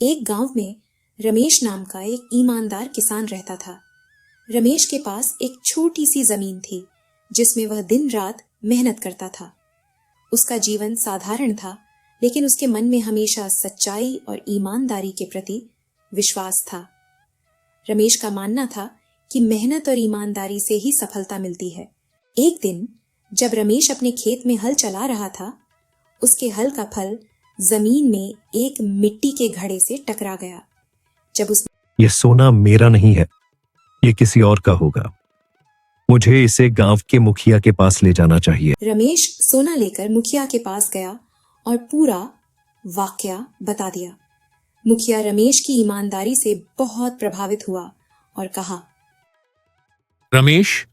एक गांव में रमेश नाम का एक ईमानदार किसान रहता था। रमेश के पास एक छोटी सी जमीन थी जिसमें वह दिन रात मेहनत करता था। उसका जीवन साधारण था, लेकिन उसके मन में हमेशा सच्चाई और ईमानदारी के प्रति विश्वास था। रमेश का मानना था कि मेहनत और ईमानदारी से ही सफलता मिलती है। एक दिन जब रमेश अपने खेत में हल चला रहा था, उसके हल का फल जमीन में एक मिट्टी के घड़े से टकरा गया। जब उसने यह सोना मेरा नहीं है, ये किसी और का होगा। मुझे इसे गांव के मुखिया के पास ले जाना चाहिए। रमेश सोना लेकर मुखिया के पास गया और पूरा वाकया बता दिया। मुखिया रमेश की ईमानदारी से बहुत प्रभावित हुआ और कहा, रमेश,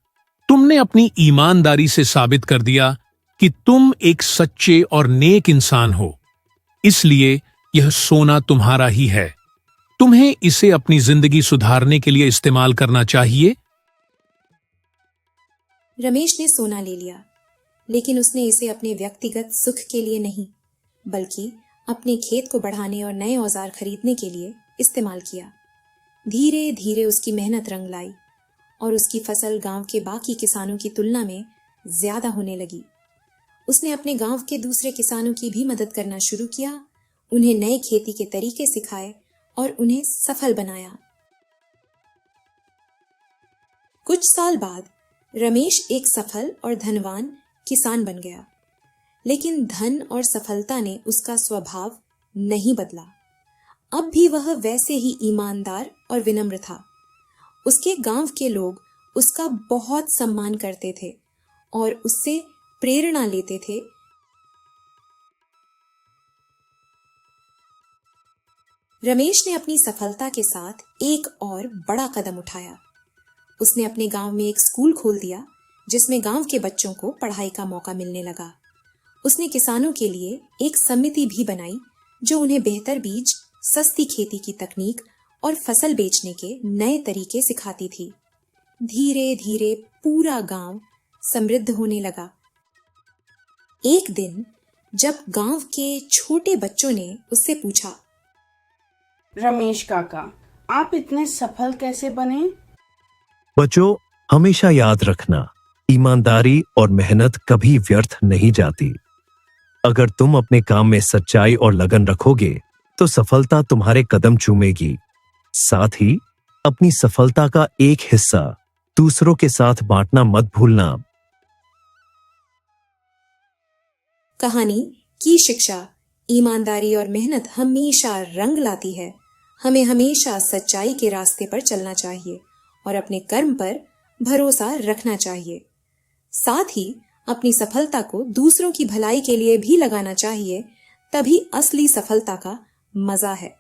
तुमने अपनी ईमानदारी से साबित कर दिया कि तुम एक सच्चे और नेक इंसान हो, इसलिए यह सोना तुम्हारा ही है। तुम्हें इसे अपनी जिंदगी सुधारने के लिए इस्तेमाल करना चाहिए। रमेश ने सोना ले लिया, लेकिन उसने इसे अपने व्यक्तिगत सुख के लिए नहीं, बल्कि अपने खेत को बढ़ाने और नए औजार खरीदने के लिए इस्तेमाल किया। धीरे धीरे उसकी मेहनत रंग लाई और उसकी फसल गांव के बाकी किसानों की तुलना में ज्यादा होने लगी। उसने अपने गांव के दूसरे किसानों की भी मदद करना शुरू किया, उन्हें नए खेती के तरीके सिखाए और उन्हें सफल बनाया। कुछ साल बाद रमेश एक सफल और धनवान किसान बन गया, लेकिन धन और सफलता ने उसका स्वभाव नहीं बदला। अब भी वह वैसे ही ईमानदार और विनम्र था। उसके गांव के लोग उसका बहुत सम्मान करते थे और उससे प्रेरणा लेते थे। रमेश ने अपनी सफलता के साथ एक और बड़ा कदम उठाया। उसने अपने गांव में एक स्कूल खोल दिया जिसमें गांव के बच्चों को पढ़ाई का मौका मिलने लगा। उसने किसानों के लिए एक समिति भी बनाई जो उन्हें बेहतर बीज, सस्ती खेती की तकनीक और फसल बेचने के नए तरीके सिखाती थी। धीरे धीरे पूरा गांव समृद्ध होने लगा। एक दिन जब गांव के छोटे बच्चों ने उससे पूछा, रमेश काका, आप इतने सफल कैसे बने? बच्चों, हमेशा याद रखना, ईमानदारी और मेहनत कभी व्यर्थ नहीं जाती। अगर तुम अपने काम में सच्चाई और लगन रखोगे तो सफलता तुम्हारे कदम चूमेगी। साथ ही अपनी सफलता का एक हिस्सा दूसरों के साथ बांटना मत भूलना। कहानी की शिक्षा: ईमानदारी और मेहनत हमेशा रंग लाती है। हमें हमेशा सच्चाई के रास्ते पर चलना चाहिए और अपने कर्म पर भरोसा रखना चाहिए। साथ ही अपनी सफलता को दूसरों की भलाई के लिए भी लगाना चाहिए, तभी असली सफलता का मजा है।